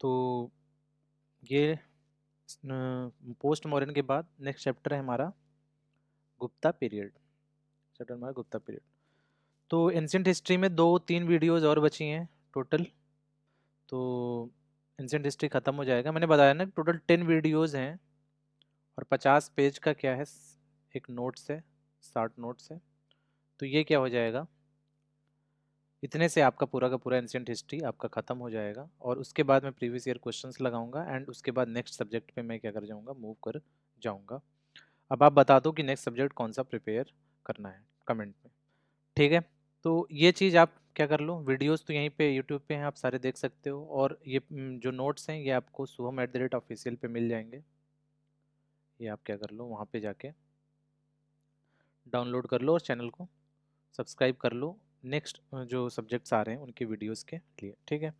तो ये post modern के बाद नेक्स्ट चैप्टर है हमारा गुप्ता पीरियड। चैप्टर हमारा गुप्ता पीरियड। तो एंशियंट हिस्ट्री में 2-3 वीडियोस और बची हैं टोटल। तो एंशियंट हिस्ट्री ख़त्म हो जाएगा। मैंने बताया ना टोटल 10 वीडियोस हैं और 50 पेज का क्या है, एक नोट्स है, 60 नोट्स है। तो ये क्या हो जाएगा, इतने से आपका पूरा का पूरा एंशियंट हिस्ट्री आपका ख़त्म हो जाएगा। और उसके बाद मैं प्रीवियस ईयर क्वेश्चंस लगाऊंगा एंड उसके बाद नेक्स्ट सब्जेक्ट पे मैं क्या कर जाऊंगा, मूव कर जाऊंगा। अब आप बता दो कि नेक्स्ट सब्जेक्ट कौन सा प्रिपेयर करना है कमेंट में, ठीक है। तो ये चीज़ आप क्या कर लो, वीडियोस तो यहीं पे यूट्यूब पे हैं, आप सारे देख सकते हो। और ये जो नोट्स हैं ये आपको Soham@official पे मिल जाएंगे। ये आप क्या कर लो, वहाँ पे जाके डाउनलोड कर लो और चैनल को सब्सक्राइब कर लो नेक्स्ट जो सब्जेक्ट्स आ रहे हैं उनकी वीडियोस के लिए, ठीक है।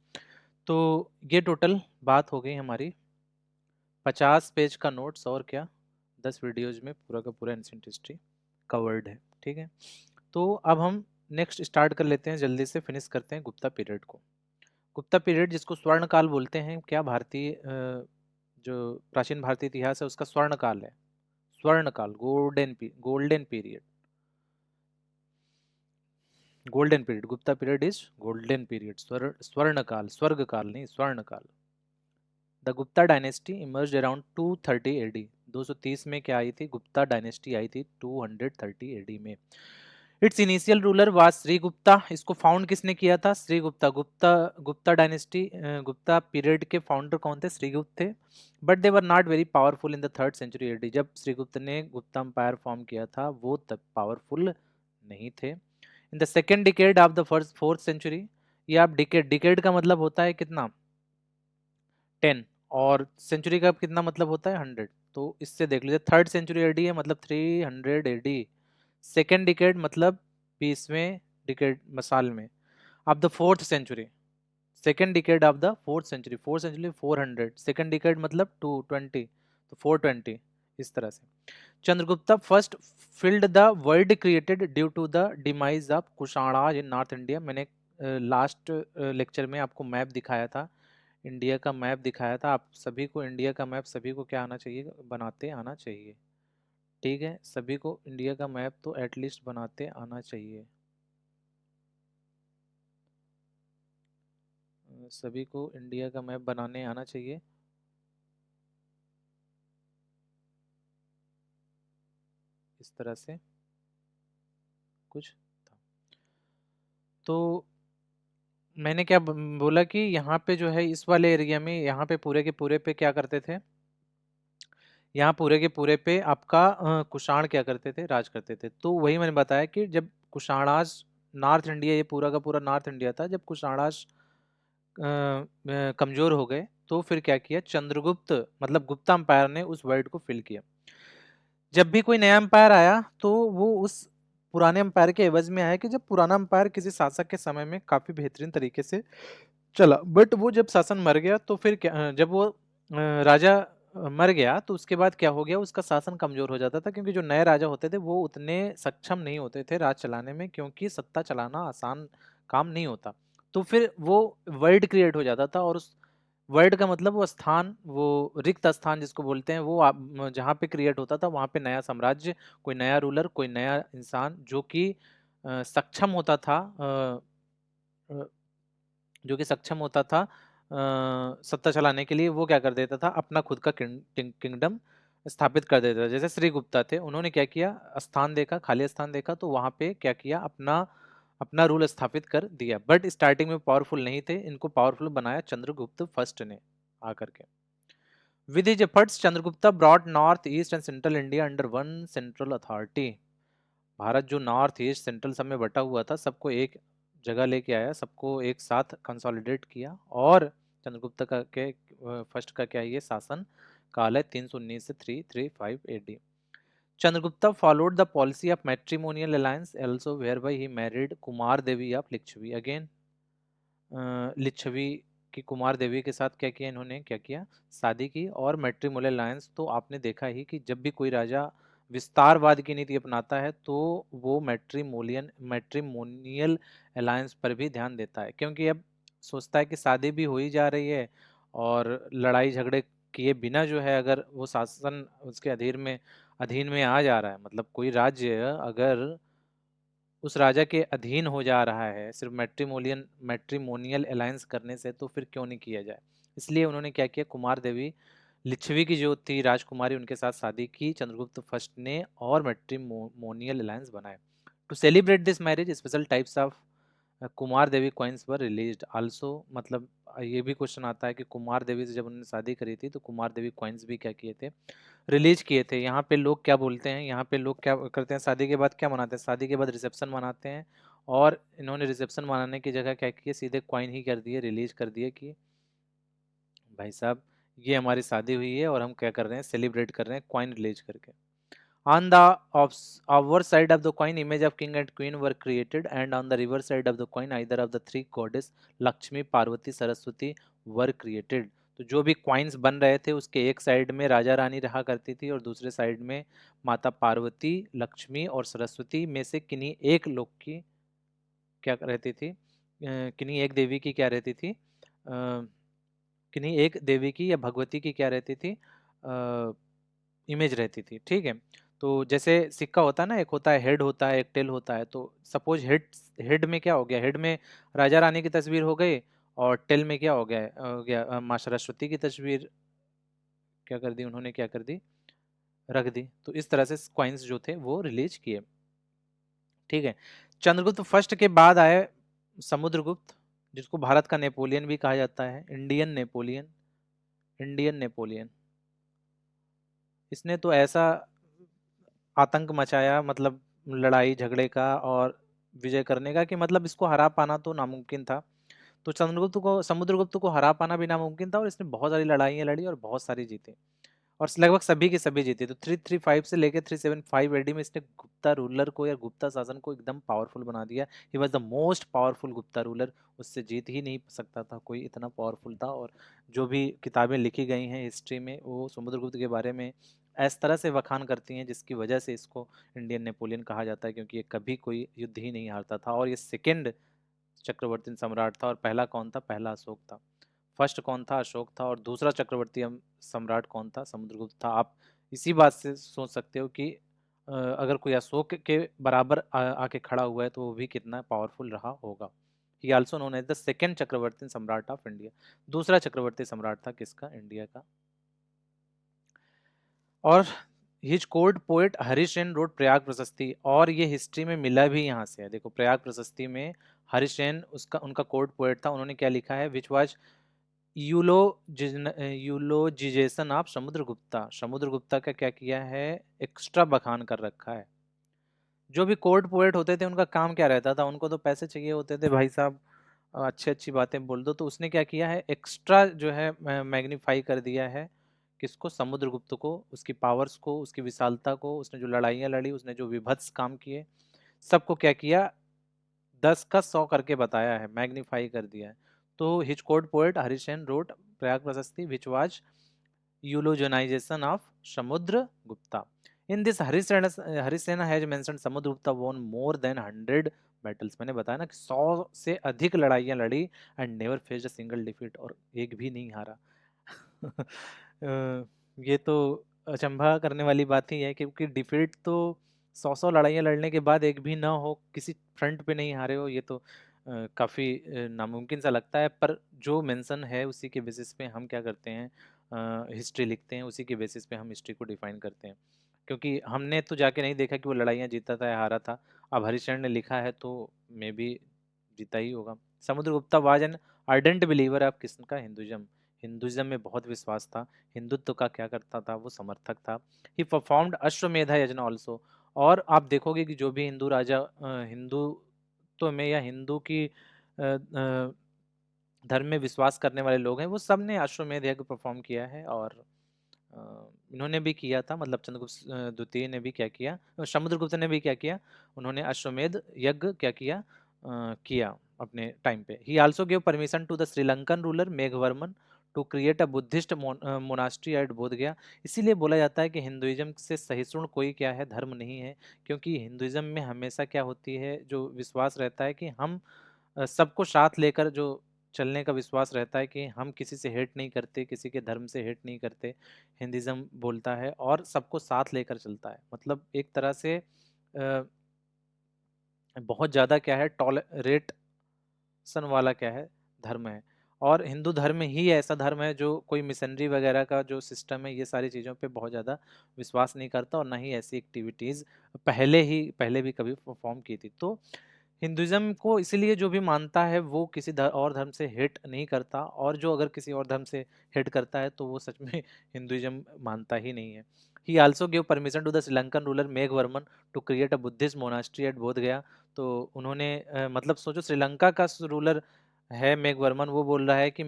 तो ये टोटल बात हो गई हमारी 50 पेज का नोट्स और क्या 10 वीडियोज में पूरा का पूरा एंशिएंट हिस्ट्री कवर्ड है, ठीक है। तो अब हम नेक्स्ट स्टार्ट कर लेते हैं, जल्दी से फिनिश करते हैं गुप्ता पीरियड को। गुप्ता पीरियड जिसको स्वर्ण काल बोलते हैं, क्या भारतीय जो प्राचीन भारतीय इतिहास है उसका स्वर्ण काल है। स्वर्ण काल, golden period, golden period. Gupta period is golden period, स्वर्ण काल, स्वर्ग काल नहीं, स्वर्ण काल। The Gupta dynasty emerge around 230 AD. 230 में क्या आई थी, गुप्ता डायनेस्टी आई थी 230 एडी में। Its initial ruler was Shri Gupta. इसको फाउंड किसने किया था, श्री गुप्ता। गुप्ता डायनेस्टी, गुप्ता पीरियड के फाउंडर कौन थे, श्रीगुप्त थे। But they were not very powerful in the 3rd century AD. जब श्रीगुप्त ने गुप्ता एम्पायर फॉर्म किया था वो तब पावरफुल नहीं थे। In the second decade of the first 4th century, ये आप डिकेड, डिकेड का मतलब होता है कितना, 10, और सेंचुरी का कितना मतलब होता है 100। तो इससे देख लीजिए 3rd सेंचुरी एडी है मतलब 300 एडी। सेकेंड डिकेड मतलब 20वें डिकेड साल में of the 4th century. Second decade of the 4th century, 4th century 400, second decade मतलब 220, तो 420 इस तरह से। Chandragupta first filled the world created due to the demise of Kushana in north India. मैंने last lecture में आपको मैप दिखाया था, इंडिया का मैप दिखाया था। आप सभी को इंडिया का मैप सभी को क्या आना चाहिए, बनाते आना चाहिए, ठीक है। सभी को इंडिया का मैप तो एटलीस्ट बनाते आना चाहिए, सभी को इंडिया का मैप बनाने आना चाहिए। इस तरह से कुछ था। तो मैंने क्या बोला कि यहाँ पे जो है इस वाले एरिया में, यहाँ पे पूरे के पूरे पे क्या करते थे, यहाँ पूरे के पूरे पे आपका कुषाण क्या करते थे, राज करते थे। तो वही मैंने बताया कि जब कुषाणास, नॉर्थ इंडिया, ये पूरा का पूरा नॉर्थ इंडिया था, जब कुषाणास कमजोर हो गए तो फिर क्या किया, चंद्रगुप्त मतलब गुप्ता एम्पायर ने उस वर्ल्ड को फिल किया। जब भी कोई नया एम्पायर आया तो वो उस पुराने एम्पायर के एवज में आया कि जब पुराना एम्पायर किसी शासक के समय में काफी बेहतरीन तरीके से चला, बट वो जब शासन मर गया तो फिर क्या, जब वो राजा मर गया तो उसके बाद क्या हो गया, उसका शासन कमजोर हो जाता था, क्योंकि जो नए राजा होते थे वो उतने सक्षम नहीं होते थे राज चलाने में, क्योंकि सत्ता चलाना आसान काम नहीं होता। तो फिर वो वर्ड क्रिएट हो जाता था, और उस वर्ड का मतलब वो स्थान, वो रिक्त स्थान जिसको बोलते हैं, वो जहाँ पे क्रिएट होता था वहाँ पे नया साम्राज्य, कोई नया रूलर, कोई नया इंसान जो कि सक्षम होता था, अ, जो कि सक्षम होता था सत्ता चलाने के लिए, वो क्या कर देता था, अपना खुद का किंगडम स्थापित कर देता था। जैसे श्री गुप्ता थे, उन्होंने क्या किया, स्थान देखा, खाली स्थान देखा, तो वहां पे क्या किया, अपना अपना रूल स्थापित कर दिया। बट स्टार्टिंग में पावरफुल नहीं थे, इनको पावरफुल बनाया चंद्रगुप्त फर्स्ट ने आकर के। With his efforts Chandragupta brought north east and central India under one central authority. Bharat जो नॉर्थ ईस्ट सेंट्रल सब में बटा हुआ था, सबको एक जगह लेके आया, सबको एक साथ कंसोलिडेट किया। और चंद्रगुप्त का के फर्स्ट का क्या, ये शासन काल है 319 से 335 AD. Chandragupta followed the policy of matrimonial alliance also whereby he married Kumar Devi of Lichchhavi. Again Lichchhavi की कुमार देवी के साथ क्या किया, इन्होंने क्या किया, शादी की। और मैट्रिमोनियल अलायंस तो आपने देखा ही कि जब भी कोई राजा विस्तारवाद की नीति अपनाता है तो वो मैट्रिमोनियल अलायंस पर भी ध्यान देता है, क्योंकि अब सोचता है कि शादी भी हो ही जा रही है और लड़ाई झगड़े किए बिना जो है अगर वो शासन उसके अधीन में आ जा रहा है, मतलब कोई राज्य अगर उस राजा के अधीन हो जा रहा है सिर्फ मैट्रिमोनियल अलायंस करने से, तो फिर क्यों नहीं किया जाए। इसलिए उन्होंने क्या किया, कुमार देवी लिच्छवी की जो थी राजकुमारी उनके साथ शादी की चंद्रगुप्त फर्स्ट ने और मैट्रिमोनियल अलायंस बनाए। To celebrate this marriage special types of Kumar Devi coins were released also, मतलब ये भी क्वेश्चन आता है कि कुमार देवी से जब उन्होंने शादी करी थी तो कुमार देवी कॉइन्स भी क्या किए थे, रिलीज किए थे। यहाँ पे लोग क्या बोलते हैं, यहाँ पे लोग क्या करते हैं, शादी के बाद क्या मनाते हैं, शादी के बाद रिसेप्शन मनाते हैं, और इन्होंने रिसेप्शन मनाने की जगह क्या किया, सीधे कॉइन ही कर दिए, रिलीज कर दिए कि भाई साहब ये हमारी शादी हुई है और हम क्या कर रहे हैं, सेलिब्रेट कर रहे हैं कॉइन रिलीज करके। On the outward side of the coin, image of king and queen were created, and on the reverse side of the coin, either of the three goddess Lakshmi, Parvati, Saraswati were created. तो जो भी coins बन रहे थे उसके एक side में राजा रानी रहा करती थी और दूसरे साइड में माता पार्वती, लक्ष्मी और सरस्वती में से किन्हीं एक लोग की क्या रहती थी, किन्हीं एक देवी की क्या रहती थी, किन्हीं एक देवी की या भगवती की क्या रहती थी, इमेज रहती थी। ठीक है, तो जैसे सिक्का होता है ना, एक होता है हेड होता है, एक टेल होता है, तो सपोज हेड में क्या हो गया, हेड में राजा रानी की तस्वीर हो गई, और टेल में क्या हो गया माँ सरस्वती की तस्वीर क्या कर दी उन्होंने, क्या कर दी, रख दी। तो इस तरह से कॉइन्स जो थे वो रिलीज किए। ठीक है, चंद्रगुप्त फर्स्ट के बाद आए समुद्रगुप्त, जिसको भारत का नेपोलियन भी कहा जाता है, इंडियन नेपोलियन। इसने तो ऐसा आतंक मचाया, मतलब लड़ाई झगड़े का और विजय करने का, कि मतलब इसको हरा पाना तो नामुमकिन था। तो समुद्रगुप्त को हरा पाना भी नामुमकिन था, और इसने बहुत सारी लड़ाइयाँ लड़ी और बहुत सारी जीती, और लगभग सभी के सभी जीते। तो 335 से लेकर 375 एडी में इसने गुप्ता रूलर को या गुप्ता शासन को एकदम पावरफुल बना दिया। He was the most powerful Gupta ruler, उससे जीत ही नहीं सकता था कोई, इतना पावरफुल था। और जो भी किताबें लिखी गई हैं हिस्ट्री में वो समुद्रगुप्त के बारे में इस तरह से बखान करती हैं, जिसकी वजह से इसको इंडियन नेपोलियन कहा जाता है, क्योंकि ये कभी कोई युद्ध ही नहीं हारता था। और ये सेकेंड चक्रवर्ती सम्राट था, और पहला कौन था, पहला अशोक था। फर्स्ट कौन था, अशोक था, और दूसरा चक्रवर्ती सम्राट कौन था, समुद्रगुप्त था। आप इसी बात से सोच सकते हो कि अगर कोई अशोक के बराबर आके खड़ा हुआ है तो वो भी कितना पावरफुल रहा होगा। He also known as the second Chakravarti Samrat of India. दूसरा चक्रवर्ती सम्राट था किसका, इंडिया का। और his court poet Harisena wrote Prayag Prashasti, और ये हिस्ट्री में मिला भी यहाँ से है। देखो प्रयाग प्रशस्ति में हरिसेन उसका उनका कोर्ट पोएट था, उन्होंने क्या लिखा है, which was eulogization of Samudragupta. Samudragupta का क्या किया है, एक्स्ट्रा बखान कर रखा है। जो भी कोर्ट पोएट होते थे उनका काम क्या रहता था, उनको तो पैसे चाहिए होते थे भाई साहब, अच्छी अच्छी बातें बोल दो। तो उसने क्या किया है, एक्स्ट्रा जो है मैग्नीफाई कर दिया है किसको, समुद्रगुप्त को, उसकी पावर्स को, उसकी विशालता को, उसने जो लड़ाइयाँ लड़ी, उसने जो विभत्स काम किए, सबको क्या किया, 10 का 100 करके बताया है, मैग्नीफाई कर दिया है। तो his court poet Harisen wrote Prayag Prashasti which was eulogianization of Samudra-Gupta. In this, Harisena has mentioned Samudra-Gupta won more than 100 battles. मैंने बताया ना कि 100 से अधिक लड़ाइयाँ लड़ी and never faced a single defeat, और एक भी नहीं हारा। ये तो अचंभा करने वाली बात ही है, क्योंकि डिफीट तो 100 लड़ाइयाँ लड़ने के बाद एक भी ना हो, किसी फ्रंट पे नहीं हारे हो, ये तो काफ़ी नामुमकिन सा लगता है। पर जो मेंशन है उसी के बेसिस पे हम क्या करते हैं, हिस्ट्री लिखते हैं, उसी के बेसिस पे हम हिस्ट्री को डिफाइन करते हैं। क्योंकि हमने तो जाके नहीं देखा कि वो लड़ाइयाँ जीता था या हारा था। अब हरिश्चंद्र ने लिखा है तो मे बी जीता ही होगा। Samudragupta was an ardent believer of किसका, हिंदुइज्म। हिंदुइज्म में बहुत विश्वास था, हिंदुत्व का क्या करता था, वो समर्थक था। ही परफॉर्म्ड अश्वमेधा यज्ञ ऑल्सो। और आप देखोगे कि जो भी हिंदू राजा हिंदुत्व में या हिंदू की धर्म में विश्वास करने वाले लोग हैं, वो सब ने अश्वमेध यज्ञ परफॉर्म किया है। और इन्होंने भी किया था, मतलब चंद्रगुप्त द्वितीय ने भी क्या किया, समुद्रगुप्त ने भी क्या किया, उन्होंने अश्वमेध यज्ञ क्या किया, किया अपने टाइम पे। He also give permission to the Sri Lankan ruler Meghavarman to create a Buddhist monastery at Bodh Gaya. इसीलिए बोला जाता है कि हिंदुइज्म से सहिष्णु कोई क्या है, धर्म नहीं है। क्योंकि हिंदुइज्म में हमेशा क्या होती है, जो विश्वास रहता है कि हम सबको साथ लेकर जो चलने का विश्वास रहता है कि हम किसी से हेट नहीं करते, किसी के धर्म से हेट नहीं करते। हिंदुइज्म बोलता है और सबको साथ लेकर चलता है। मतलब एक तरह से बहुत ज़्यादा क्या है, टॉलरेशन वाला क्या है, धर्म है। और हिंदू धर्म ही ऐसा धर्म है जो कोई मिशनरी वगैरह का जो सिस्टम है, ये सारी चीज़ों पे बहुत ज़्यादा विश्वास नहीं करता, और ना ही ऐसी एक्टिविटीज़ पहले भी कभी परफॉर्म की थी। तो हिंदुइज्म को इसीलिए जो भी मानता है वो किसी और धर्म से हेट नहीं करता, और जो अगर किसी और धर्म से हेट करता है तो वो सच में हिंदुइज्म मानता ही नहीं है। He also give permission to the Sri Lankan ruler Meghavarman to create a Buddhist monastery at Bodh Gaya. तो उन्होंने मतलब सोचो, श्रीलंका का रूलर है मेघवर्मन, वो बोल रहा है कि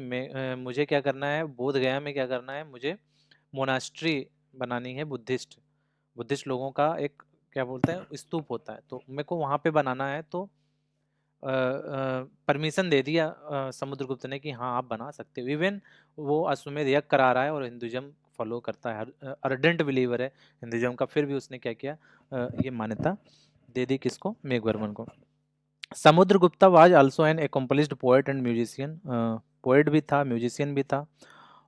मुझे क्या करना है, बोध गया में क्या करना है, मुझे मोनास्ट्री बनानी है, बुद्धिस्ट बुद्धिस्ट लोगों का एक क्या बोलते हैं स्तूप होता है, तो मेरे को वहां पे बनाना है। तो परमिशन दे दिया समुद्रगुप्त ने कि हाँ आप बना सकते हो। इवन वो अश्वमेध यज्ञ करा रहा है और हिंदुइज्म फॉलो करता है, अर्डेंट बिलीवर है हिंदुइज्म का, फिर भी उसने क्या किया, ये मान्यता दे दी किसको, मेघवर्मन को। Samudragupta was also an accomplished poet and musician. Poet भी था, म्यूजिशियन भी था,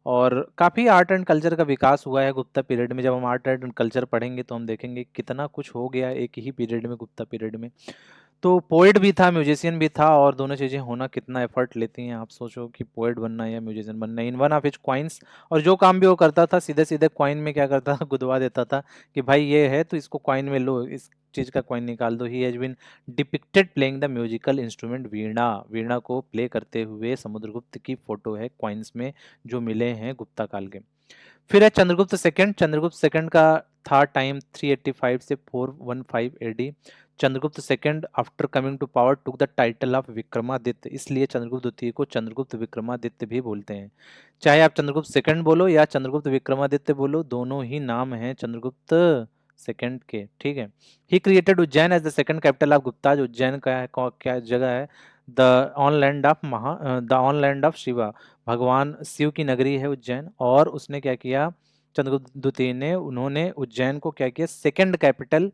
और काफ़ी आर्ट एंड कल्चर का विकास हुआ है गुप्ता पीरियड में। जब हम आर्ट एंड कल्चर पढ़ेंगे तो हम देखेंगे कितना कुछ हो गया एक ही पीरियड में, गुप्ता पीरियड में। तो पोएट भी था, म्यूजिशियन भी था, और दोनों चीज़ें होना कितना एफर्ट लेती हैं। आप सोचो कि पोएट बनना या म्यूजिशियन बनना। In one of his coins, और जो काम भी वो करता था सीधे सीधे क्वाइन में क्या करता था, गुदवा देता था कि भाई ये है तो इसको क्वाइन में लो, इस चीज़ का क्वाइन निकाल दो। He has been depicted playing the musical instrument veena. Veena को प्ले करते हुए समुद्रगुप्त की फोटो है क्वाइंस में जो मिले हैं गुप्ता काल के। फिर है चंद्रगुप्त सेकंड। चंद्रगुप्त सेकंड का था टाइम 385 से 415 AD. Chandragupta second after coming to power took the title of Vikramaditya, इसलिए चंद्रगुप्त द्वितीय को चंद्रगुप्त विक्रमादित्य भी बोलते हैं। चाहे आप चंद्रगुप्त सेकंड बोलो या चंद्रगुप्त विक्रमादित्य बोलो, दोनों ही नाम हैं चंद्रगुप्त सेकंड के, ठीक है। He created Ujjain as the second capital of Guptas. Ujjain का है, क्या जगह है, the on land of the on land of Shiva, भगवान शिव की नगरी है उज्जैन। और उसने क्या किया, चंद्रगुप्त द्वितीय ने, उन्होंने उज्जैन को क्या किया, सेकंड कैपिटल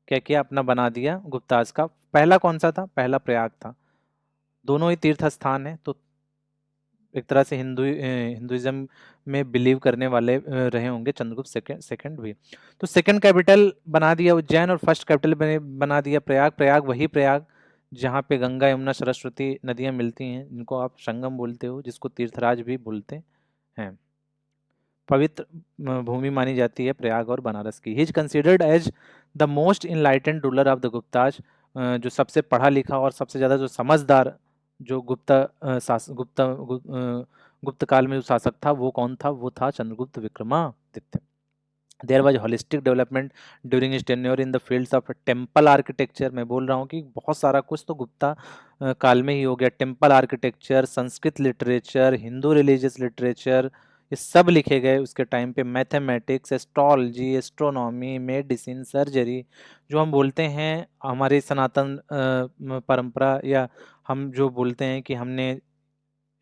क्या किया, अपना बना दिया गुप्ताज का। पहला कौन सा था, पहला प्रयाग था। दोनों ही तीर्थ स्थान है, तो एक तरह से हिंदुइज्म में बिलीव करने वाले रहे होंगे चंद्रगुप्त सेकंड भी। तो सेकंड कैपिटल बना दिया उज्जैन, और फर्स्ट कैपिटल बना दिया प्रयाग। प्रयाग वही प्रयाग जहाँ पे गंगा यमुना सरस्वती नदियाँ मिलती हैं, जिनको आप संगम बोलते हो, जिसको तीर्थराज भी बोलते हैं। पवित्र भूमि मानी जाती है प्रयाग और बनारस की। He is considered as the most enlightened ruler of the Guptas. जो सबसे पढ़ा लिखा और सबसे ज़्यादा जो समझदार जो गुप्त काल में जो शासक था वो कौन था, वो था Chandragupta Vikramaditya. There was holistic development during his tenure in the fields of temple architecture. मैं बोल रहा हूँ कि बहुत सारा कुछ तो गुप्ता काल में ही हो गया। Temple architecture, Sanskrit literature, Hindu religious literature, ये सब लिखे गए उसके टाइम पे। Mathematics, astrology, astronomy, medicine, surgery, जो हम बोलते हैं हमारी सनातन परंपरा, या हम जो बोलते हैं कि हमने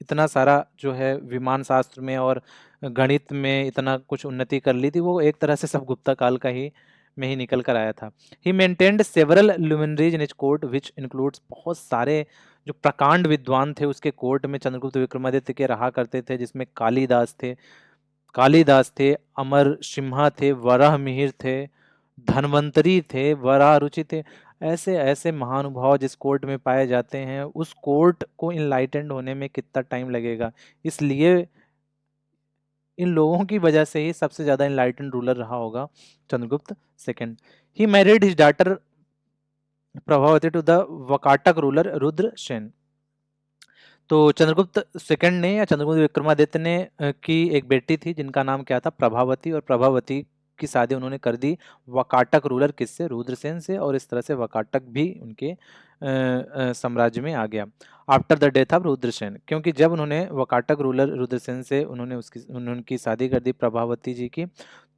इतना सारा जो है विमान शास्त्र में और गणित में इतना कुछ उन्नति कर ली थी, वो एक तरह से सब गुप्ता काल का ही में ही निकल कर आया था। He maintained several luminaries in his court which includes, बहुत सारे जो प्रकांड विद्वान थे उसके कोर्ट में चंद्रगुप्त विक्रमादित्य के रहा करते थे, जिसमें कालिदास थे, अमर सिम्हा थे, वराह मिहिर थे, धन्वंतरी थे, वरारुचि थे। ऐसे ऐसे महानुभाव जिस कोर्ट में पाए जाते हैं, उस कोर्ट को इनलाइटेंड होने में कितना टाइम लगेगा। इसलिए इन लोगों की वजह से ही सबसे ज्यादा इनलाइटेंड रूलर रहा होगा Chandragupta second. He married his daughter Prabhavati to the Vakataka ruler Rudrasena. तो चंद्रगुप्त सेकंड ने या चंद्रगुप्त विक्रमादित्य ने की एक बेटी थी जिनका नाम क्या था, प्रभावती, और प्रभावती की शादी उन्होंने कर दी वकाटक रूलर किससे, रुद्रसेन से, और इस तरह से वकाटक भी उनके साम्राज्य में आ गया after the death of Rudrasena. क्योंकि जब उन्होंने वकाटक रूलर रुद्रसेन से उनकी शादी कर दी प्रभावती जी की,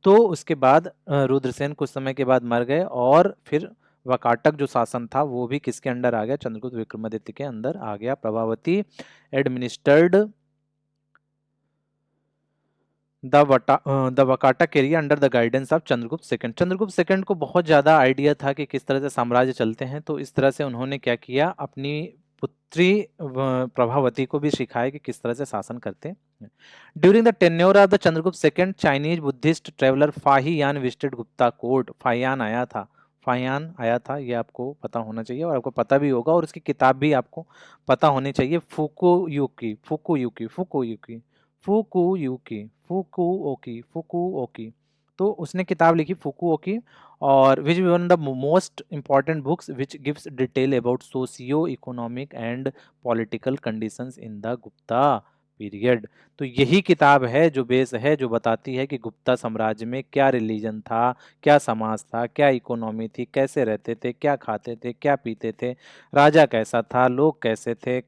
तो उसके बाद रुद्रसेन कुछ समय के बाद मर गए, और फिर वकाटक जो शासन था वो भी किसके अंडर आ गया, चंद्रगुप्त विक्रमादित्य के अंदर आ गया। Prabhavati administered the Vakataka area under the guidance of Chandragupta second. Chandragupta second को बहुत ज़्यादा आइडिया था कि किस तरह से साम्राज्य चलते हैं, तो इस तरह से उन्होंने क्या किया, अपनी पुत्री प्रभावती को भी सिखाया कि किस तरह से शासन करते हैं। During the tenure of the Chandragupta second, Chinese Buddhist traveller Fahien visited Gupta court. Fahien आया था, फाहियान आया था, ये आपको पता होना चाहिए और आपको पता भी होगा, और उसकी किताब भी आपको पता होनी चाहिए। फुकुयुकी फुकुयुकी फुकुयुकी फुकुयुकी फुकुओकी फुकुओकी। तो उसने किताब लिखी फुकुओकी, और which one the most important books which gives detail about socio-economic and political conditions in the Gupta period। तो यही किताब है जो बेस है, जो बताती है कि गुप्ता साम्राज्य में क्या रिलीजन था, क्या समाज था, क्या इकोनॉमी थी, कैसे रहते थे, क्या खाते थे, क्या पीते थे, राजा कैसा था, लोग कैसे थे,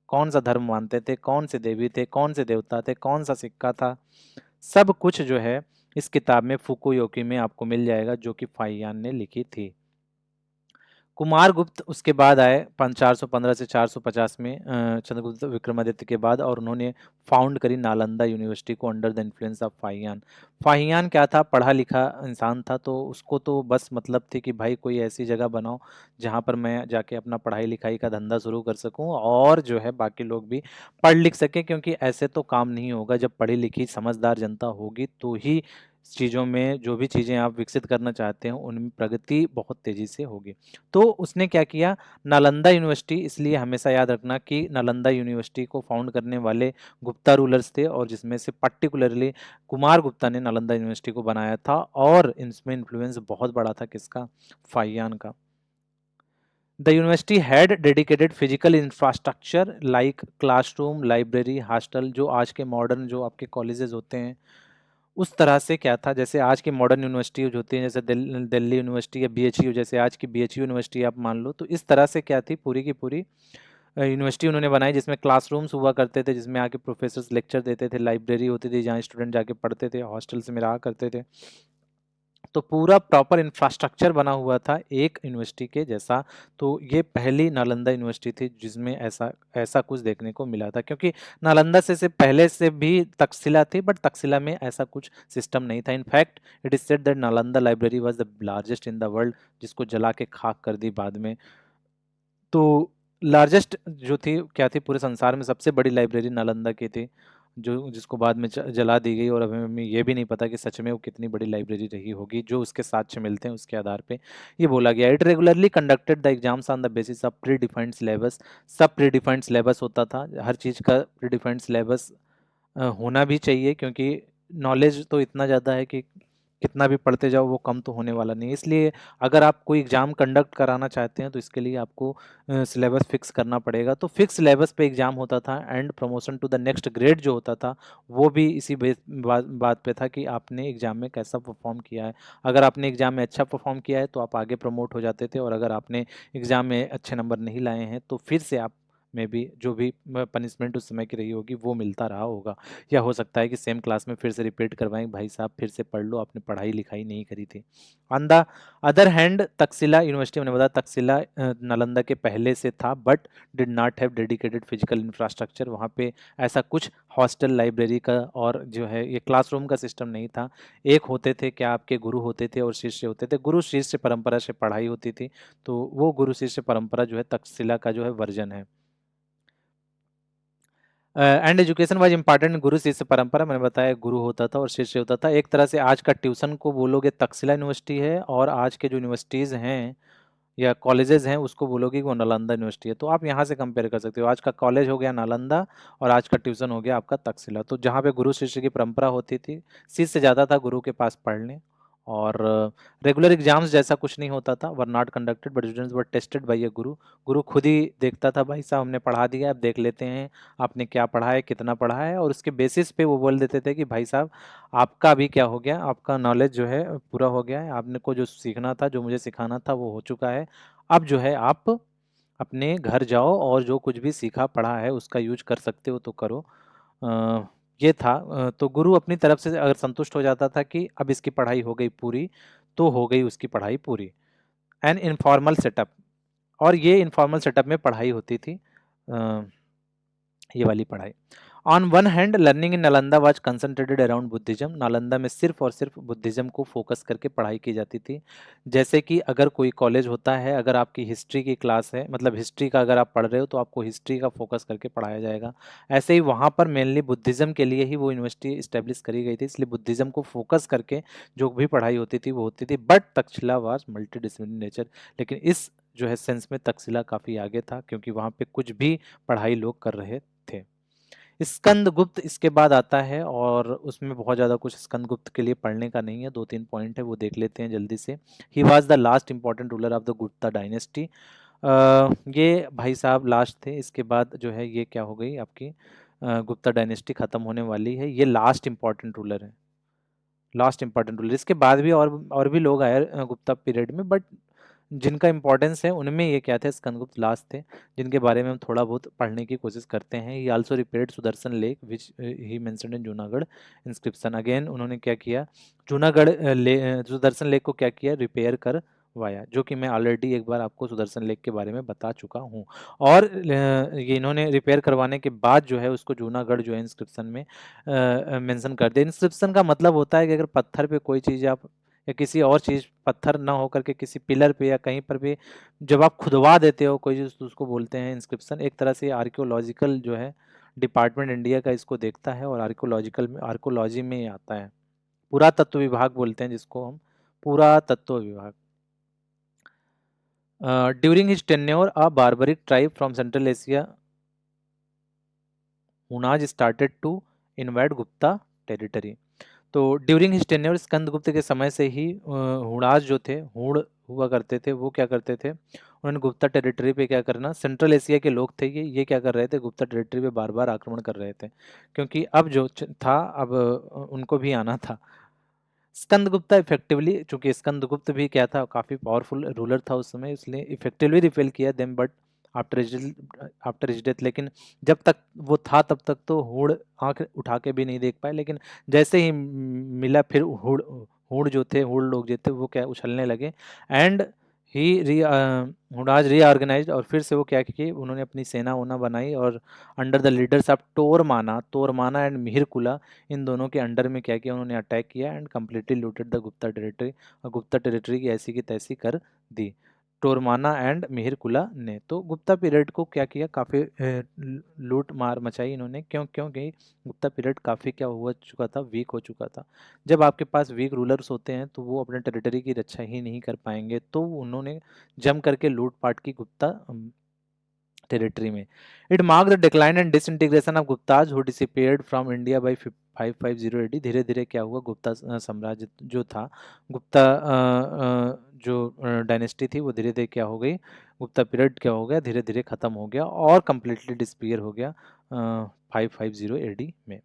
कौन सा धर्म मानते थे, कौन से देवी थे, कौन से देवता थे, कौन सा सिक्का था, सब कुछ जो है इस किताब में फुकुयोकी में आपको मिल जाएगा, जो कि फाहियान ने लिखी थी। कुमारगुप्त उसके बाद आए 415 से 450 में, चंद्रगुप्त विक्रमादित्य के बाद, और उन्होंने फाउंड करी नालंदा यूनिवर्सिटी को under the influence of Fahien. Fahien क्या था, पढ़ा लिखा इंसान था, तो उसको तो बस मतलब थी कि भाई कोई ऐसी जगह बनाओ जहाँ पर मैं जाके अपना पढ़ाई लिखाई का धंधा शुरू कर सकूँ, और जो है बाकी लोग भी पढ़ लिख सकें, क्योंकि ऐसे तो काम नहीं होगा। जब पढ़ी लिखी समझदार जनता होगी तो ही चीज़ों में, जो भी चीज़ें आप विकसित करना चाहते हैं उनमें प्रगति बहुत तेज़ी से होगी। तो उसने क्या किया, नालंदा यूनिवर्सिटी, इसलिए हमेशा याद रखना कि नालंदा यूनिवर्सिटी को फाउंड करने वाले गुप्ता रूलर्स थे, और जिसमें से पर्टिकुलरली कुमार गुप्ता ने नालंदा यूनिवर्सिटी को बनाया था, और इसमें इन्फ्लुएंस बहुत बड़ा था किसका, फाहियान का। The university had dedicated physical infrastructure like classroom, library, hostel, जो आज के मॉडर्न जो आपके कॉलेजेस होते हैं उस तरह से क्या था, जैसे आज की मॉडर्न यूनिवर्सिटीज होती हैं, जैसे दिल्ली यूनिवर्सिटी या बीएचयू, जैसे आज की बीएचयू यूनिवर्सिटी आप मान लो, तो इस तरह से क्या थी, पूरी की पूरी यूनिवर्सिटी उन्होंने बनाई, जिसमें क्लासरूम्स हुआ करते थे, जिसमें आके प्रोफेसर्स लेक्चर देते थे, लाइब्रेरी होती थी जहाँ स्टूडेंट जाके पढ़ते थे, हॉस्टल्स में रहा करते थे। तो पूरा प्रॉपर इंफ्रास्ट्रक्चर बना हुआ था एक यूनिवर्सिटी के जैसा। तो ये पहली नालंदा यूनिवर्सिटी थी जिसमें ऐसा ऐसा कुछ देखने को मिला था, क्योंकि नालंदा से पहले से भी तक्षशिला थी, बट तक्षशिला में ऐसा कुछ सिस्टम नहीं था। In fact it is said that Nalanda library was the largest in the world, जिसको जला के खाक कर दी बाद में। तो लार्जेस्ट जो थी क्या थी, पूरे संसार में सबसे बड़ी लाइब्रेरी नालंदा की थी, जो जिसको बाद में जला दी गई, और अभी हमें ये भी नहीं पता कि सच में वो कितनी बड़ी लाइब्रेरी रही होगी। जो उसके साक्ष्य मिलते हैं उसके आधार पे ये बोला गया। It regularly conducted the exams on the basis of pre defined syllabus. सब प्री डिफाइंड सिलेबस होता था, हर चीज़ का प्री डिफाइंड सिलेबस होना भी चाहिए, क्योंकि नॉलेज तो इतना ज़्यादा है कि कितना भी पढ़ते जाओ वो कम तो होने वाला नहीं है। इसलिए अगर आप कोई एग्ज़ाम कंडक्ट कराना चाहते हैं तो इसके लिए आपको सिलेबस फिक्स करना पड़ेगा। तो फिक्स सिलेबस पे एग्ज़ाम होता था, and promotion to the next grade जो होता था वो भी इसी बात पे था कि आपने एग्ज़ाम में कैसा परफॉर्म किया है। अगर आपने एग्ज़ाम में अच्छा परफॉर्म किया है तो आप आगे प्रमोट हो जाते थे, और अगर आपने एग्ज़ाम में अच्छे नंबर नहीं लाए हैं तो फिर से आप में भी जो भी पनिशमेंट उस समय की रही होगी वो मिलता रहा होगा, या हो सकता है कि सेम क्लास में फिर से रिपीट करवाएं, भाई साहब फिर से पढ़ लो, आपने पढ़ाई लिखाई नहीं करी थी। On the other hand Takshashila university, मैंने बताया तक्षशिला नालंदा के पहले से था, but did not have dedicated physical infrastructure. वहाँ पे ऐसा कुछ हॉस्टल, लाइब्रेरी का और जो है ये क्लासरूम का सिस्टम नहीं था। एक होते थे क्या, आपके गुरु होते थे और शिष्य होते थे, गुरु शिष्य परंपरा से पढ़ाई होती थी। तो वो गुरु शिष्य परंपरा जो है तक्षशिला का जो है वर्जन है। एंड एजुकेशन वाज इम्पॉर्टेंट, गुरु शिष्य परंपरा, मैंने बताया गुरु होता था और शिष्य होता था। एक तरह से आज का ट्यूशन को बोलोगे तक्षशिला यूनिवर्सिटी है, और आज के जो यूनिवर्सिटीज़ हैं या कॉलेजेस हैं उसको बोलोगे कि वो नालंदा यूनिवर्सिटी है। तो आप यहाँ से कंपेयर कर सकते हो, आज का कॉलेज हो गया नालंदा और आज का ट्यूशन हो गया आपका तक्षशिला। तो जहाँ पे गुरु शिष्य की परंपरा होती थी, शिष्य जाता था गुरु के पास पढ़ने, और रेगुलर एग्जाम्स जैसा कुछ नहीं होता था, were not conducted but students were tested by a guru. Guru खुद ही देखता था, भाई साहब हमने पढ़ा दिया, अब देख लेते हैं आपने क्या पढ़ा है, कितना पढ़ा है, और उसके बेसिस पे वो बोल देते थे कि भाई साहब आपका अभी क्या हो गया, आपका नॉलेज जो है पूरा हो गया है, आपने को जो सीखना था, जो मुझे सिखाना था वो हो चुका है। अब जो है आप अपने घर जाओ और जो कुछ भी सीखा पढ़ा है उसका यूज कर सकते हो तो करो। ये था। तो गुरु अपनी तरफ से अगर संतुष्ट हो जाता था कि अब इसकी पढ़ाई हो गई पूरी, तो हो गई उसकी पढ़ाई पूरी। एन इनफॉर्मल सेटअप, और ये इनफॉर्मल सेटअप में पढ़ाई होती थी, ये वाली पढ़ाई। On one hand learning in Nalanda was concentrated around Buddhism, Nalanda में सिर्फ और सिर्फ बुद्धिज्म को फोकस करके पढ़ाई की जाती थी। जैसे कि अगर कोई कॉलेज होता है, अगर आपकी हिस्ट्री की क्लास है, मतलब हिस्ट्री का अगर आप पढ़ रहे हो तो आपको हिस्ट्री का फोकस करके पढ़ाया जाएगा। ऐसे ही वहाँ पर मेनली बुद्धिज्म के लिए ही वो यूनिवर्सिटी इस्टेब्लिश करी गई थी, इसलिए बुद्धिज्म को फोकस करके जो भी पढ़ाई होती थी वो होती थी। But Takshashila was multi disciplinary nature, लेकिन इस जो है सेंस में तक्षशिला काफ़ी आगे था, क्योंकि वहाँ पे कुछ भी पढ़ाई लोग कर रहे थे। स्कंदगुप्त इसके बाद आता है, और उसमें बहुत ज़्यादा कुछ स्कंदगुप्त के लिए पढ़ने का नहीं है, 2-3 पॉइंट है वो देख लेते हैं जल्दी से। He was the last important ruler of the Gupta dynasty. ये भाई साहब लास्ट थे, इसके बाद जो है ये क्या हो गई आपकी गुप्ता डायनेस्टी ख़त्म होने वाली है। ये लास्ट इंपॉर्टेंट रूलर है, लास्ट इंपॉर्टेंट रूलर। इसके बाद भी और भी लोग आए गुप्ता पीरियड में, बट जिनका इंपॉर्टेंस है उनमें ये क्या थे, स्कंदगुप्त लास्ट थे, जिनके बारे में हम थोड़ा बहुत पढ़ने की कोशिश करते हैं। ही also repaired Sudarshan lake which he mentioned in Junagadh inscription. Again उन्होंने क्या किया, जूनागढ़ सुदर्शन लेक को क्या किया, रिपेयर कर वाया, जो कि मैं ऑलरेडी एक बार आपको सुदर्शन लेक के बारे में बता चुका हूँ। और ये इन्होंने रिपेयर करवाने के बाद जो है उसको जूनागढ़ जो है इंस्क्रिप्शन में मेंशन कर दिया। इंस्क्रिप्शन का मतलब होता है कि अगर पत्थर पे कोई चीज़ आप या किसी और चीज़, पत्थर ना होकर के किसी पिलर पे या कहीं पर भी जब आप खुदवा देते हो कोई चीज़, तो उसको बोलते हैं इंस्क्रिप्शन। एक तरह से आर्कियोलॉजिकल जो है डिपार्टमेंट इंडिया का इसको देखता है, और आर्कियोलॉजिकल में, आर्कियोलॉजी में ये आता है। पुरातत्व विभाग बोलते हैं जिसको हम, पुरातत्व विभाग। During his tenure a barbaric tribe from central Asia Hunas started to invite Gupta territory. तो ड्यूरिंग हिज टेन्योर, स्कंदगुप्त के समय से ही हुड़ाज जो थे, हुड़ हुआ करते थे, वो क्या करते थे, उन्होंने गुप्ता टेरिटरी पे क्या करना, सेंट्रल एशिया के लोग थे ये क्या कर रहे थे, गुप्ता टेरिटरी पे बार बार आक्रमण कर रहे थे, क्योंकि अब जो था, अब उनको भी आना था। स्कंदगुप्ता इफेक्टिवली, चूंकि स्कंदगुप्त भी क्या था, काफ़ी पावरफुल रूलर था उस समय, इसलिए इफेक्टिवली रिपेल किया them, but after his death. लेकिन जब तक वो था तब तक तो हुड़ आंख उठा के भी नहीं देख पाए, लेकिन जैसे ही मिला, फिर हुड़ हुड़ जो थे, हुड़ लोग जो थे वो क्या उछलने लगे। एंड ही री हुडाज रीऑर्गेनाइज्ड, और फिर से वो क्या किए, उन्होंने अपनी सेना वोना बनाई, और under the leaders of Toramana and Mihirakula, इन दोनों के अंडर में क्या किया, उन्होंने अटैक किया and completely looted the Gupta territory, और गुप्ता टेरिटरी की ऐसी की तैसी कर दी टोरमाना एंड मिहिरकुला ने। तो गुप्ता पीरियड को क्या किया, काफ़ी लूट मार मचाई इन्होंने, क्योंकि गुप्ता पीरियड काफ़ी क्या हुआ चुका था, वीक हो चुका था। जब आपके पास वीक रूलर्स होते हैं तो वो अपने टेरिटरी की रक्षा ही नहीं कर पाएंगे, तो उन्होंने जम करके लूटपाट की गुप्ता टेरिटरी में। It mark the decline and disintegration of Guptas who disappeared from India by 550 AD. धीरे धीरे क्या हुआ, गुप्ता साम्राज्य जो था, गुप्ता जो डायनेस्टी थी, वो धीरे धीरे क्या हो गई, गुप्ता पीरियड क्या हो गया, धीरे धीरे खत्म हो गया और कम्प्लीटली डिसपियर हो गया 550 एडी में।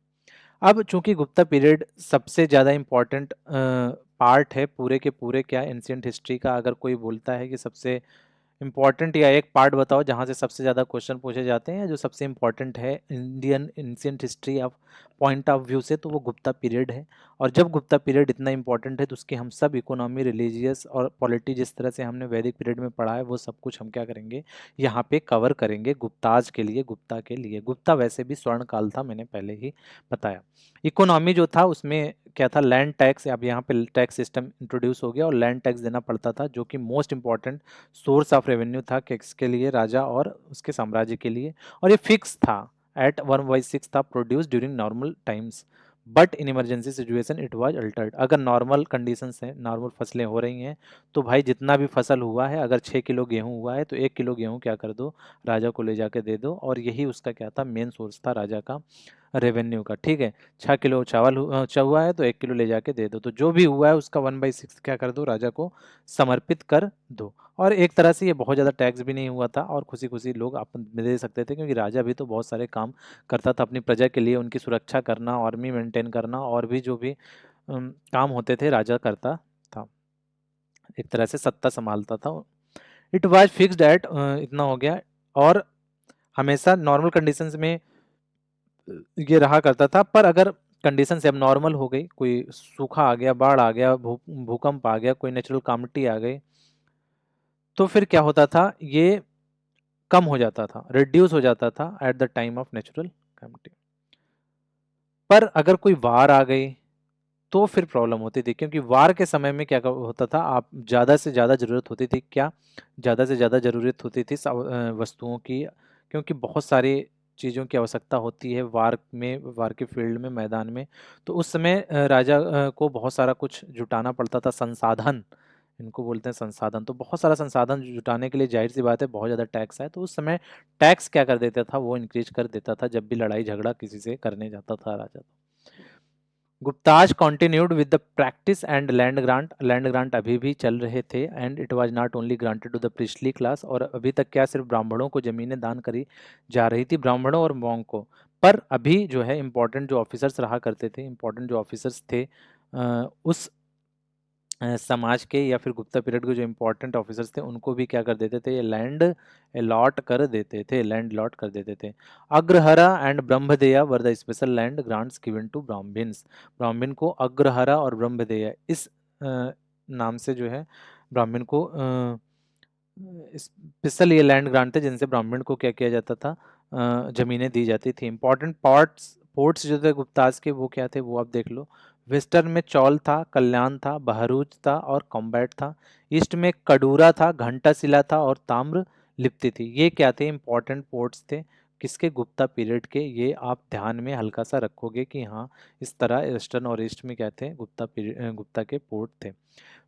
अब चूंकि गुप्ता पीरियड सबसे ज़्यादा इम्पोर्टेंट पार्ट है पूरे के पूरे क्या एंशियंट हिस्ट्री का, अगर कोई बोलता है कि सबसे इम्पॉर्टेंट या एक पार्ट बताओ जहाँ से सबसे ज़्यादा क्वेश्चन पूछे जाते हैं, जो सबसे इम्पॉर्टेंट है Indian ancient history of point of view से, तो वो गुप्ता पीरियड है। और जब गुप्ता पीरियड इतना इम्पॉर्टेंट है तो उसके हम सब इकोनॉमी, रिलीजियस और पॉलिटी, जिस तरह से हमने वैदिक पीरियड में पढ़ा है, वो सब कुछ हम क्या करेंगे, यहाँ पे कवर करेंगे गुप्ताज के लिए, गुप्ता के लिए। गुप्ता वैसे भी स्वर्ण काल था, मैंने पहले ही बताया। इकोनॉमी जो था उसमें क्या था, लैंड टैक्स, अब यहाँ पे टैक्स सिस्टम इंट्रोड्यूस हो गया और लैंड टैक्स देना पड़ता था, जो कि most important source of revenue था किसके लिए, राजा और उसके साम्राज्य के लिए। और ये फिक्स था, एट 1/6 था, produce during normal times, but in emergency situation it was Altered. अगर नॉर्मल कंडीशंस हैं, नॉर्मल फसलें हो रही हैं, तो भाई जितना भी फसल हुआ है, अगर 6 किलो गेहूं हुआ है तो 1 किलो गेहूं क्या कर दो, राजा को ले जाके दे दो, और यही उसका क्या था, मेन सोर्स था राजा का रेवेन्यू का। ठीक है, 6 किलो चावल हुआ है तो 1 किलो ले जाके दे दो, तो जो भी हुआ है उसका 1/6 क्या कर दो, राजा को समर्पित कर दो। और एक तरह से ये बहुत ज़्यादा टैक्स भी नहीं हुआ था, और खुशी खुशी लोग अपन दे सकते थे, क्योंकि राजा भी तो बहुत सारे काम करता था अपनी प्रजा के लिए, उनकी सुरक्षा करना, आर्मी मेंटेन करना, और भी जो भी काम होते थे राजा करता था, एक तरह से सत्ता संभालता था। इट वाज फिक्स्ड एट, इतना हो गया। और हमेशा नॉर्मल कंडीशंस में ये रहा करता था, पर अगर कंडीशन से अब नॉर्मल हो गई, कोई सूखा आ गया, बाढ़ आ गया, भूकंप आ गया, कोई नेचुरल कामिटी आ गई, तो फिर क्या होता था, ये कम हो जाता था, रिड्यूस हो जाता था at the time of natural calamity. पर अगर कोई वार आ गई तो फिर प्रॉब्लम होती थी, क्योंकि वार के समय में क्या होता था, आप ज़्यादा से ज़्यादा ज़रूरत होती थी, क्या ज़्यादा से ज़्यादा ज़रूरत होती थी वस्तुओं की, क्योंकि बहुत सारी चीज़ों की आवश्यकता होती है वार में, वार के फील्ड में, मैदान में। तो उस समय राजा को बहुत सारा कुछ जुटाना पड़ता था, संसाधन, इनको बोलते हैं संसाधन। तो बहुत सारा संसाधन जुटाने के लिए जाहिर सी बात है बहुत ज़्यादा टैक्स है, तो उस समय टैक्स क्या कर देता था, वो इंक्रीज कर देता था जब भी लड़ाई झगड़ा किसी से करने जाता था राजा। Guptas continued with the practice and land grant अभी भी चल रहे थे, and it was not only granted to the priestly class, और अभी तक क्या सिर्फ ब्राह्मणों को जमीनें दान करी जा रही थी, ब्राह्मणों और मॉन्क को। पर अभी जो है इम्पोर्टेंट जो ऑफिसर्स रहा करते थे, इम्पोर्टेंट जो ऑफिसर्स थे उस समाज के या फिर गुप्ता पीरियड के जो इम्पोर्टेंट ऑफिसर्स थे उनको भी क्या कर देते थे, ये लैंड अलॉट कर देते थे, लैंड अलॉट कर देते थे। Agrahara and brahmadeya were the special land grants given to Brahmans. ब्राह्मण को अग्रहरा और ब्रह्मदेया इस नाम से जो है ब्राह्मण को स्पेशल ये लैंड ग्रांट थे जिनसे ब्राह्मण को क्या किया जाता था, जमीनें दी जाती थी। इंपॉर्टेंट पोर्ट्स पोर्ट्स जो थे गुप्ताज के वो क्या थे, वो आप देख लो। वेस्टर्न में चौल था, कल्याण था, बहरूच था और कॉम्बैट था। ईस्ट में कडूरा था, घंटाशिला था और ताम्र लिप्ति थी। ये क्या थे, इंपॉर्टेंट पोर्ट्स थे किसके, गुप्ता पीरियड के। ये आप ध्यान में हल्का सा रखोगे कि हाँ इस तरह वेस्टर्न और ईस्ट में क्या थे, गुप्ता पीरियड, गुप्ता के पोर्ट थे।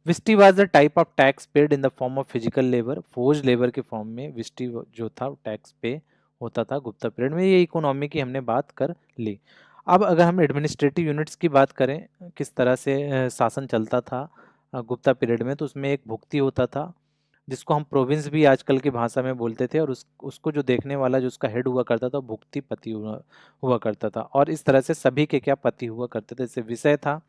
Vishti was the type of tax paid in the form of physical labour. Forced labour के फॉर्म में विस्टी जो था टैक्स पे होता था गुप्ता पीरियड में। ये इकोनॉमी की हमने बात कर ली। अब अगर हम एडमिनिस्ट्रेटिव यूनिट्स की बात करें, किस तरह से शासन चलता था गुप्ता पीरियड में, तो उसमें एक भुक्ति होता था जिसको हम प्रोविंस भी आजकल की भाषा में बोलते थे, और उसको जो देखने वाला जो उसका हेड हुआ करता था भुक्ति पति हुआ करता था। और इस तरह से सभी के क्या पति हुआ करते थे। जैसे विषय था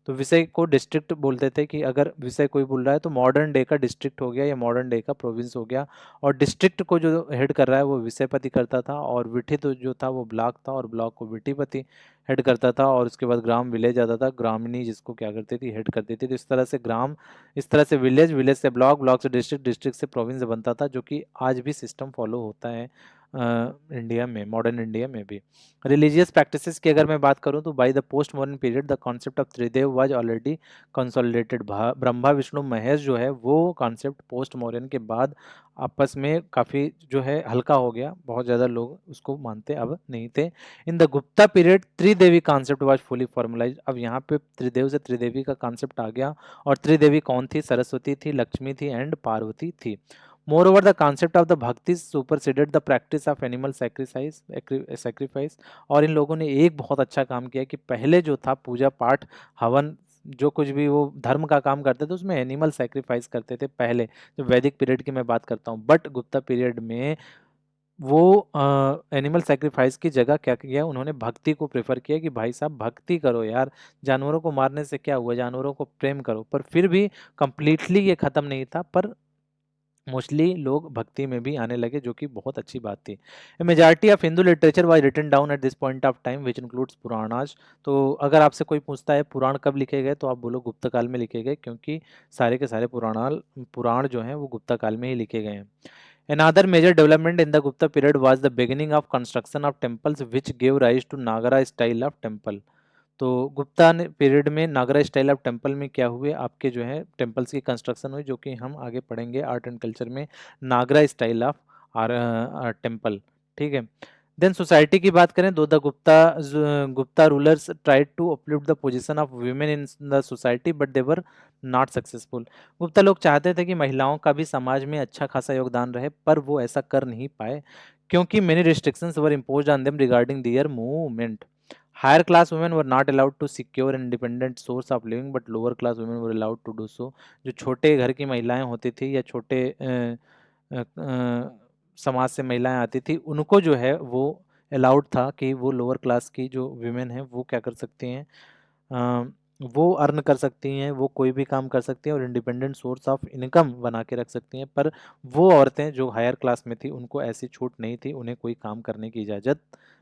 तो विषय को डिस्ट्रिक्ट बोलते थे, कि अगर विषय कोई बोल रहा है तो मॉडर्न डे का डिस्ट्रिक्ट हो गया या मॉडर्न डे का प्रोविंस हो गया, और डिस्ट्रिक्ट को जो हेड कर रहा है वो विषयपति करता था, और विठित जो था वो ब्लॉक था और ब्लॉक को विठिपति हेड करता था, और उसके बाद ग्राम विलेज आता था, ग्रामिनी जिसको क्या करती थी, हेड करती थी। तो इस तरह से ग्राम, इस तरह से विलेज, विलेज से ब्लॉक, ब्लॉक से डिस्ट्रिक्ट, डिस्ट्रिक्ट से प्रोविंस बनता था, जो कि आज भी सिस्टम फॉलो होता है इंडिया में, मॉडर्न इंडिया में भी। रिलीजियस प्रैक्टिसेस की अगर मैं बात करूं तो by the post modern period the concept of Tridev was already consolidated. Brahma Vishnu Mahesh जो है वो कॉन्सेप्ट पोस्ट मॉडर्न के बाद आपस में काफ़ी जो है हल्का हो गया, बहुत ज़्यादा लोग उसको मानते अब नहीं थे। In the Gupta period Tridevi concept was fully formalised. अब यहाँ पे त्रिदेव से त्रिदेवी का कॉन्सेप्ट आ गया, और त्रिदेवी कौन थी, सरस्वती थी, लक्ष्मी थी एंड पार्वती थी। Moreover, the concept of the bhakti superseded the practice of animal sacrifice। और इन लोगों ने एक बहुत अच्छा काम किया कि पहले जो था पूजा पाठ हवन जो कुछ भी वो धर्म का काम करते थे उसमें एनिमल सैक्रिफाइस करते थे पहले, जो वैदिक पीरियड की मैं बात करता हूँ। बट गुप्ता पीरियड में वो एनिमल सैक्रिफाइस की जगह क्या किया, उन्होंने भक्ति को प्रेफर किया कि भाई साहब भक्ति करो यार, जानवरों को मारने से क्या हुआ, जानवरों को प्रेम करो। पर फिर भी कंप्लीटली ये खत्म नहीं था, पर मोस्टली लोग भक्ति में भी आने लगे, जो कि बहुत अच्छी बात थी। Majority of Hindu literature was written down at this point of time which includes Puranas. तो अगर आपसे कोई पूछता है पुराण कब लिखे गए, तो आप बोलो गुप्त काल में लिखे गए, क्योंकि सारे के सारे पुराण जो हैं वो गुप्ता काल में ही लिखे गए हैं। Another major development in the Gupta period was the beginning of construction of temples which gave rise to Nagara style of temple। तो गुप्ता पीरियड में नागरा स्टाइल ऑफ टेम्पल में क्या हुए, आपके जो है टेम्पल्स की कंस्ट्रक्शन हुई, जो कि हम आगे पढ़ेंगे आर्ट एंड कल्चर में, नागरा स्टाइल ऑफ टेम्पल। ठीक है। देन सोसाइटी की बात करें, though the Gupta rulers tried to uplift the position of women in the society but they were not successful. Gupta लोग चाहते थे कि महिलाओं का भी समाज में अच्छा खासा योगदान रहे, पर वो ऐसा कर नहीं पाए, क्योंकि many restrictions were imposed on them regarding their movement. Higher class women were not allowed to secure an independent source of living, but lower class women were allowed to do so। जो छोटे घर की महिलाएं होती थी या छोटे समाज से महिलाएं आती थी, उनको जो है वो अलाउड था कि वो लोअर क्लास की जो वीमेन हैं वो क्या कर सकती हैं, अ, वो अर्न कर सकती हैं, वो कोई भी काम कर सकती हैं और इंडिपेंडेंट सोर्स ऑफ इनकम बना के रख सकती हैं। पर वो औरतें जो हायर क्लास में थी उनको ऐसी छूट नहीं थी, उन्हें कोई काम करने की इजाज़त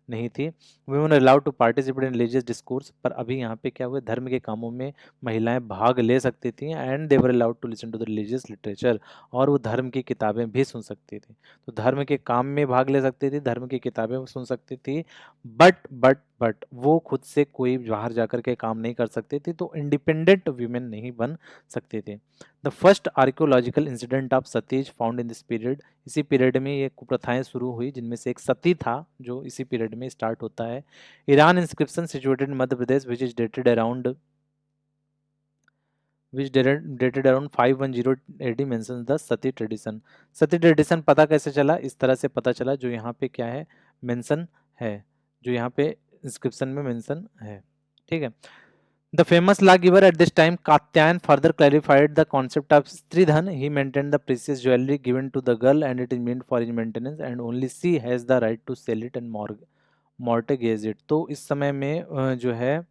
नहीं थी। Women allowed to participate in religious discourse. पर अभी यहाँ पे क्या हुआ, धर्म के कामों में महिलाएं भाग ले सकती थी, and they were allowed to listen to the religious literature. और वो धर्म की किताबें भी सुन सकती थी। तो धर्म के काम में भाग ले सकती थी, धर्म की किताबें सुन सकती थी, बट बट वो खुद से कोई बाहर जाकर के काम नहीं कर सकते थे, तो इंडिपेंडेंट वीमेन नहीं बन सकते थे। The first archaeological incident of Sati is found in this period. इसी पीरियड में ये कुप्रथाएं शुरू हुई, जिनमें से एक सती था जो इसी पीरियड में स्टार्ट होता है। Iran inscription situated in Madhya Pradesh which is dated around which dated around 510 AD mentions the Sati tradition. Sati tradition पता कैसे चला? इस तरह से पता चला, जो यहाँ पे क्या है मेंशन है, जो यहाँ पे इंस्क्रिप्शन में मेंशन है, ठीक है। The famous law giver at this time Katyayana further clarified the concept of stridhan. He maintained the precious jewellery given to the girl and it is meant for his maintenance and only she has the right to sell it and mortgage it. तो इस समय में जो है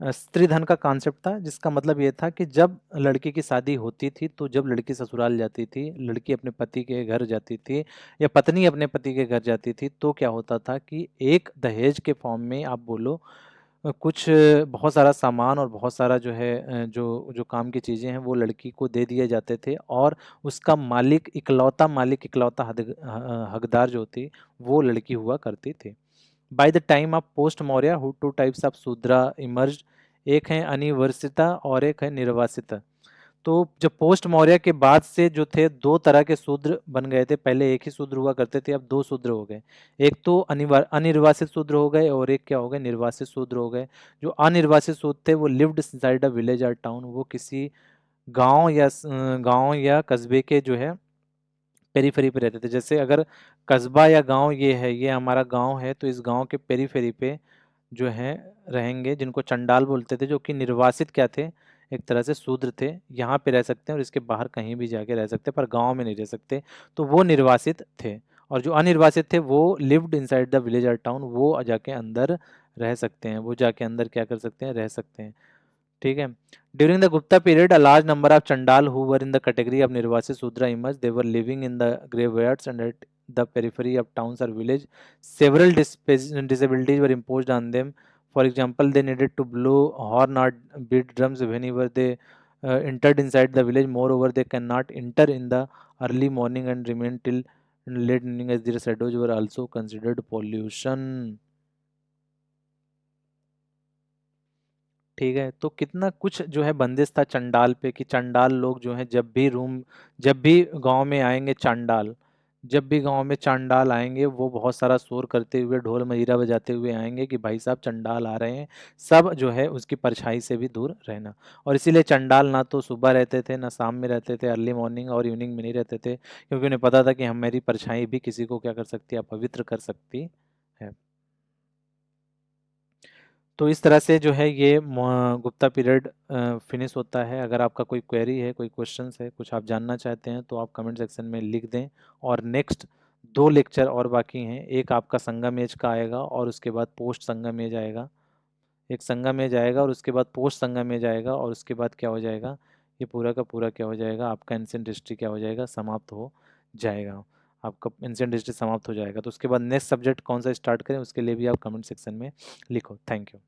स्त्री धन का concept था, जिसका मतलब ये था कि जब लड़की की शादी होती थी, तो जब लड़की ससुराल जाती थी, लड़की अपने पति के घर जाती थी या पत्नी अपने पति के घर जाती थी, तो क्या होता था कि एक दहेज के फॉर्म में आप बोलो कुछ बहुत सारा सामान और बहुत सारा जो है जो जो काम की चीज़ें हैं वो लड़की को दे दिए जाते थे, और उसका मालिक इकलौता हकदार जो थी वो लड़की हुआ करती थी। By the time of post Maurya two types of Shudra emerge. एक है अनिवर्सिता और एक है निर्वासिता। तो जब पोस्ट मौर्य के बाद से जो थे दो तरह के शूद्र बन गए थे। पहले एक ही शूद्र हुआ करते थे, अब दो शूद्र हो गए। एक तो अनिर्वासित शूद्र हो गए और एक क्या हो गए, निर्वासित शूद्र हो गए। जो अनिर्वासित शूद्र थे वो लिव्ड इनसाइड अ विलेज और टाउन। वो किसी गांव या कस्बे के जो है पेरीफेरी पे रहते थे। जैसे अगर कस्बा या गांव ये है, ये हमारा गांव है, तो इस गांव के पेरीफेरी पे जो है रहेंगे, जिनको चंडाल बोलते थे, जो कि निर्वासित क्या थे, एक तरह से शूद्र थे। यहाँ पे रह सकते हैं और इसके बाहर कहीं भी जाके रह सकते हैं, पर गांव में नहीं रह सकते, तो वो निर्वासित थे। और जो अनिर्वासित थे वो लिव्ड इनसाइड द विलेज और टाउन, वो जाके अंदर रह सकते हैं, वो जाके अंदर क्या कर सकते हैं, रह सकते हैं, ठीक है। During the Gupta period a large number of Chandal who were in the category of nirvasita Shudra emerge. They were living in the graveyards and at the periphery of towns or village. Several disabilities were imposed on them. For example, they needed to blow horn or beat drums whenever they entered inside the village. Moreover, they cannot enter in the early morning and remain till late evening, as their shadows were also considered pollution. ठीक है, तो कितना कुछ जो है बंदिश था चंडाल पे, कि चंडाल लोग जो हैं जब भी गांव में आएंगे चांडाल, जब भी गांव में चांडाल आएंगे वो बहुत सारा शोर करते हुए, ढोल मजीरा बजाते हुए आएंगे कि भाई साहब चंडाल आ रहे हैं। सब जो है उसकी परछाई से भी दूर रहना। और इसीलिए चंडाल ना तो सुबह रहते थे ना शाम में रहते थे, अर्ली मॉर्निंग और इवनिंग में नहीं रहते थे, क्योंकि उन्हें पता था कि हमारी परछाई भी किसी को क्या कर सकती है, अपवित्र कर सकती है। तो इस तरह से जो है ये गुप्ता पीरियड फिनिश होता है। अगर आपका कोई क्वेरी है, कोई क्वेश्चंस है, कुछ आप जानना चाहते हैं, तो आप कमेंट सेक्शन में लिख दें। और नेक्स्ट दो लेक्चर और बाकी हैं। एक आपका संगम एज का आएगा और उसके बाद पोस्ट संगम एज आएगा। एक संगम एज आएगा और उसके बाद पोस्ट संगम एज आएगा, और उसके बाद क्या हो जाएगा, ये पूरा का पूरा क्या हो जाएगा, आपका एंशिएंट हिस्ट्री क्या हो जाएगा, समाप्त हो जाएगा। आपका एंशिएंट हिस्ट्री समाप्त हो जाएगा। तो उसके बाद नेक्स्ट सब्जेक्ट कौन सा स्टार्ट करें, उसके लिए भी आप कमेंट सेक्शन में लिखो। Thank you.